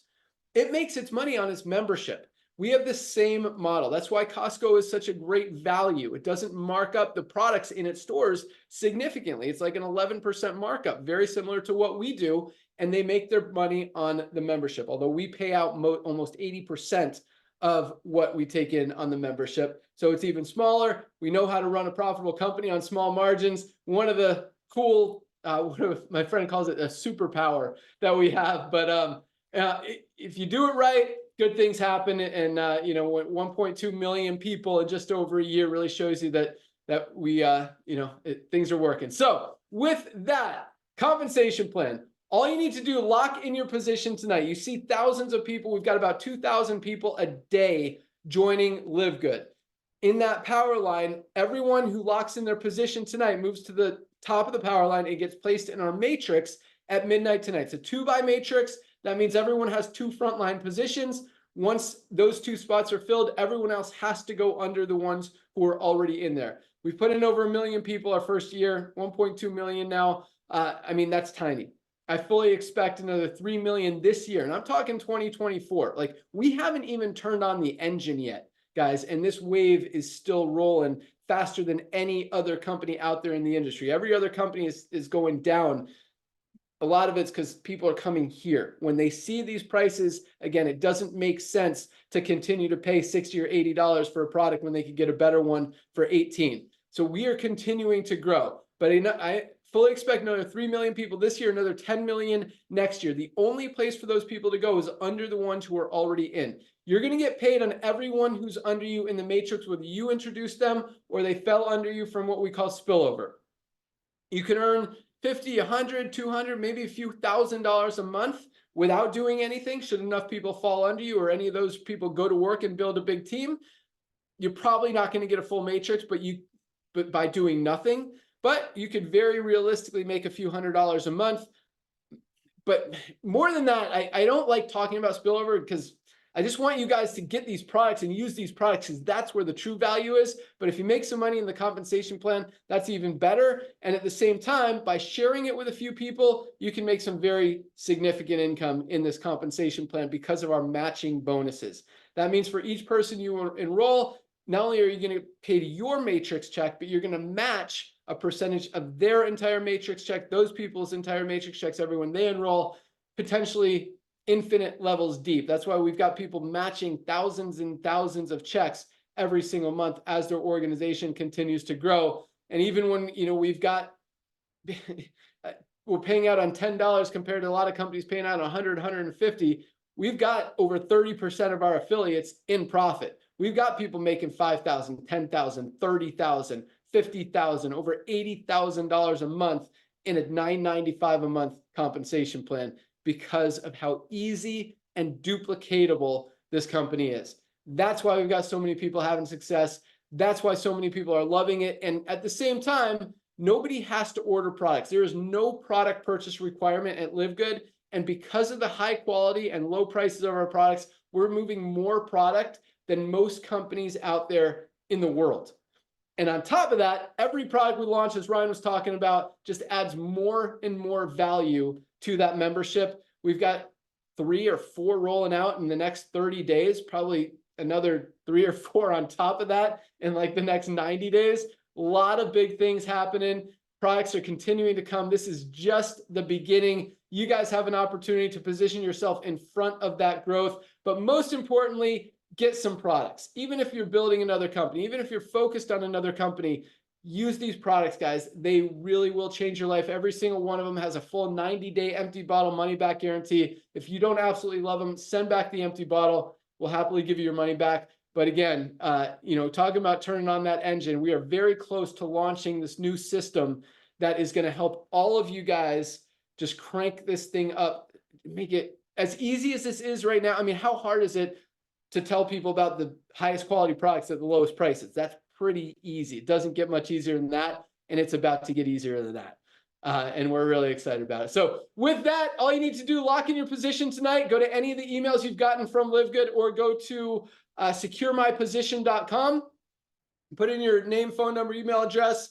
It makes its money on its membership. We have the same model. That's why Costco is such a great value. It doesn't mark up the products in its stores significantly. It's like an 11% markup, very similar to what we do. And they make their money on the membership, although we pay out almost 80% of what we take in on the membership. So it's even smaller. We know how to run a profitable company on small margins. One of the cool, my friend calls it a superpower that we have. But if you do it right, good things happen. And 1.2 million people in just over a year really shows you that we things are working. So with that compensation plan, all you need to do, lock in your position tonight. You see thousands of people. We've got about 2,000 people a day joining LiveGood. in that power line, everyone who locks in their position tonight moves to the top of the power line and gets placed in our matrix at midnight tonight. It's a 2-by matrix. That means everyone has 2 frontline positions. Once those 2 spots are filled, everyone else has to go under the ones who are already in there. We've put in over 1 million people our first year, 1.2 million now. I mean, that's tiny. I fully expect another 3 million this year. And I'm talking 2024. Like, we haven't even turned on the engine yet, guys. And this wave is still rolling faster than any other company out there in the industry. Every other company is going down. A lot of it's because people are coming here. When they see these prices, again, it doesn't make sense to continue to pay $60 or $80 for a product when they could get a better one for 18. So we are continuing to grow. But I fully expect another 3 million people this year, another 10 million next year. The only place for those people to go is under the ones who are already in. You're going to get paid on everyone who's under you in the matrix, whether you introduced them or they fell under you from what we call spillover. You can earn 50, 100, 200, maybe a few $1,000s a month without doing anything. Should enough people fall under you or any of those people go to work and build a big team, you're probably not going to get a full matrix, but by doing nothing. But you could very realistically make a few $100s a month. But more than that, I don't like talking about spillover because I just want you guys to get these products and use these products because that's where the true value is. But if you make some money in the compensation plan, that's even better. And at the same time, by sharing it with a few people, you can make some very significant income in this compensation plan because of our matching bonuses. That means for each person you enroll, not only are you going to pay your matrix check, but you're going to match a percentage of their entire matrix check, those people's entire matrix checks, everyone they enroll, potentially infinite levels deep. That's why we've got people matching thousands and thousands of checks every single month as their organization continues to grow. And even when, we've got, we're paying out on $10 compared to a lot of companies paying out 100, 150, we've got over 30% of our affiliates in profit. We've got people making $5,000, $10,000, $30,000, $50,000, over $80,000 a month in a $995 a month compensation plan because of how easy and duplicatable this company is. That's why we've got so many people having success. That's why so many people are loving it. And at the same time, nobody has to order products. There is no product purchase requirement at LiveGood. And because of the high quality and low prices of our products, we're moving more product than most companies out there in the world. And on top of that, every product we launch, as Ryan was talking about, just adds more and more value to that membership. We've got 3 or 4 rolling out in the next 30 days, probably another 3 or 4 on top of that in like the next 90 days. A lot of big things happening. Products are continuing to come. This is just the beginning. You guys have an opportunity to position yourself in front of that growth. But most importantly, get some products. Even if you're building another company, even if you're focused on another company, use these products, guys. They really will change your life. Every single one of them has a full 90-day empty bottle money back guarantee. If you don't absolutely love them, send back the empty bottle. We'll happily give you your money back. But again, talking about turning on that engine, we are very close to launching this new system that is going to help all of you guys just crank this thing up, make it as easy as this is right now. I mean, how hard is it to tell people about the highest quality products at the lowest prices? That's pretty easy. It doesn't get much easier than that, and it's about to get easier than that. And we're really excited about it. So with that, all you need to do, lock in your position tonight. Go to any of the emails you've gotten from LiveGood or go to securemyposition.com. Put in your name, phone number, email address.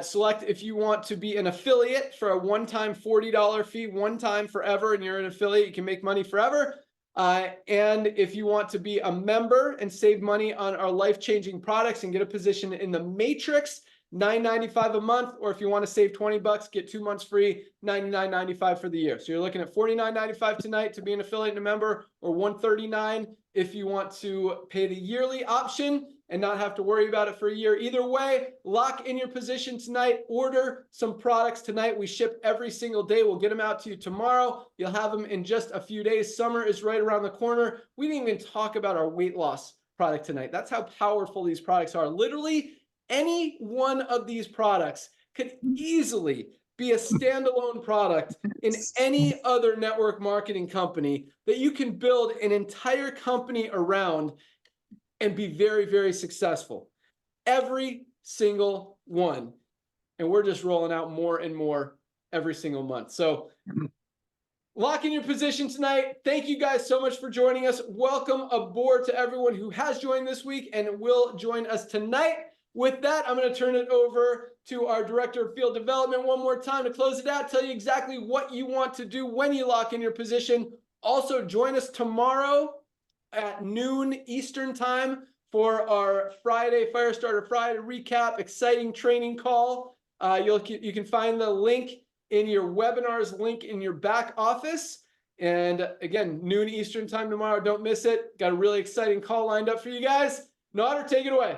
Select if you want to be an affiliate for a one-time $40 fee, one time forever, and you're an affiliate. You can make money forever. And if you want to be a member and save money on our life-changing products and get a position in the matrix, $9.95 a month, or if you want to save $20, get 2 months free, $99.95 for the year. So you're looking at $49.95 tonight to be an affiliate and a member, or $139 if you want to pay the yearly option and not have to worry about it for a year. Either way, lock in your position tonight. Order some products tonight. We ship every single day. We'll get them out to you tomorrow. You'll have them in just a few days. Summer is right around the corner. We didn't even talk about our weight loss product tonight. That's how powerful these products are. Literally, any one of these products could easily be a standalone product in any other network marketing company that you can build an entire company around and be very, very successful. Every single one. And we're just rolling out more and more every single month. So lock in your position tonight. Thank you guys so much for joining us. Welcome aboard to everyone who has joined this week and will join us tonight. With that, I'm going to turn it over to our Director of Field Development one more time to close it out, tell you exactly what you want to do when you lock in your position. Also, join us tomorrow at noon Eastern time for our Friday, Firestarter Friday recap, exciting training call. You can find the link in your webinars link in your back office. And again, noon Eastern time tomorrow. Don't miss it. Got a really exciting call lined up for you guys. Nader, take it away.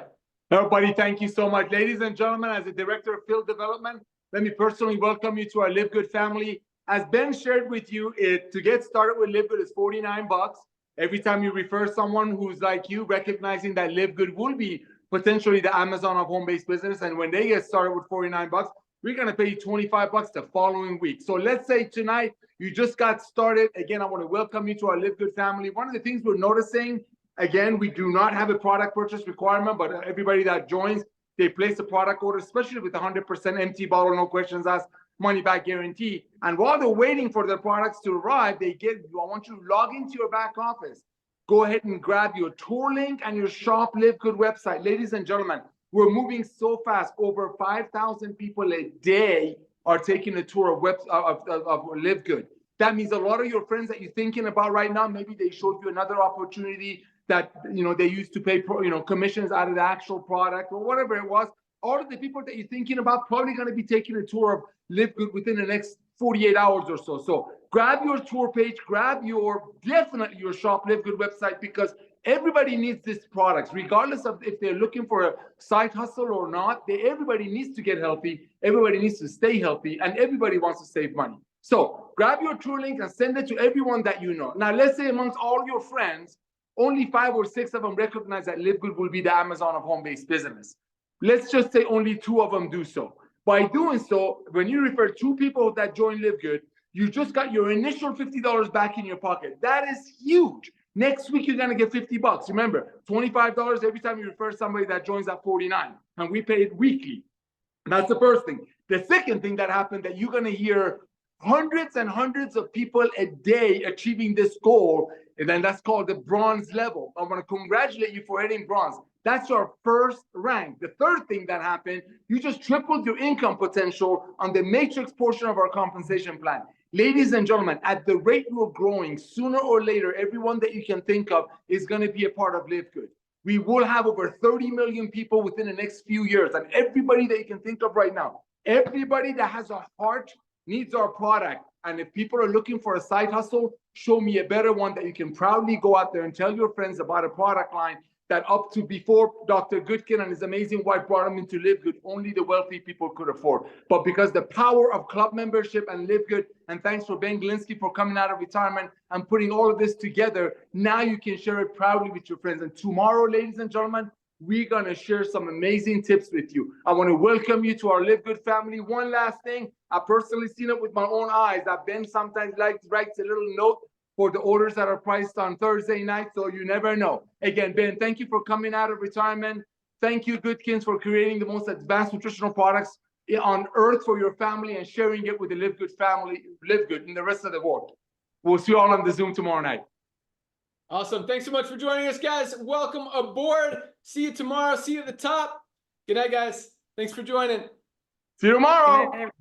Everybody, thank you so much. Ladies and gentlemen, as the Director of Field Development, let me personally welcome you to our LiveGood family. As Ben shared with you, to get started with LiveGood is $49. Every time you refer someone who's like you, recognizing that LiveGood will be potentially the Amazon of home-based business, and when they get started with $49, we're going to pay you $25 the following week. So let's say tonight you just got started. Again, I want to welcome you to our LiveGood family. One of the things we're noticing, again, we do not have a product purchase requirement, but everybody that joins, they place a product order, especially with 100% empty bottle, no questions asked, money back guarantee. And while they're waiting for their products to arrive, I want you to log into your back office. Go ahead and grab your tour link and your Shop LiveGood website. Ladies and gentlemen, we're moving so fast. Over 5,000 people a day are taking a tour of LiveGood. That means a lot of your friends that you're thinking about right now, maybe they showed you another opportunity that, they used to pay, commissions out of the actual product or whatever it was. All of the people that you're thinking about probably going to be taking a tour of LiveGood within the next 48 hours or so. So grab your tour page, grab definitely your Shop LiveGood website, because everybody needs these products, regardless of if they're looking for a side hustle or not. Everybody needs to get healthy. Everybody needs to stay healthy, and everybody wants to save money. So grab your tour link and send it to everyone that you know. Now, let's say amongst all your friends, only 5 or 6 of them recognize that LiveGood will be the Amazon of home-based business. Let's just say only 2 of them do so. By doing so, when you refer 2 people that join LiveGood, you just got your initial $50 back in your pocket. That is huge. Next week, you're going to get $50. Remember, $25 every time you refer somebody that joins at $49, and we pay it weekly. That's the first thing. The second thing that happened, that you're going to hear hundreds and hundreds of people a day achieving this goal, and then that's called the bronze level. I want to congratulate you for hitting bronze. That's our first rank. The third thing that happened, you just tripled your income potential on the matrix portion of our compensation plan. Ladies and gentlemen, at the rate we're growing, sooner or later, everyone that you can think of is going to be a part of LiveGood. We will have over 30 million people within the next few years, and everybody that you can think of right now, everybody that has a heart needs our product. And if people are looking for a side hustle, show me a better one that you can proudly go out there and tell your friends about a product line that up to before Dr. Goodkin and his amazing wife brought him into LiveGood, only the wealthy people could afford. But because the power of club membership and LiveGood, and thanks for Ben Glinsky for coming out of retirement and putting all of this together, now you can share it proudly with your friends. And tomorrow, ladies and gentlemen, we're going to share some amazing tips with you. I want to welcome you to our LiveGood family. One last thing, I personally seen it with my own eyes, that Ben sometimes writes a little note for the orders that are priced on Thursday night, so you never know. Again, Ben, thank you for coming out of retirement. Thank you, Goodkins, for creating the most advanced nutritional products on earth for your family and sharing it with the LiveGood family, LiveGood, and the rest of the world. We'll see you all on the Zoom tomorrow night. Awesome. Thanks so much for joining us, guys. Welcome aboard. See you tomorrow. See you at the top. Good night, guys. Thanks for joining. See you tomorrow. Good night, everyone.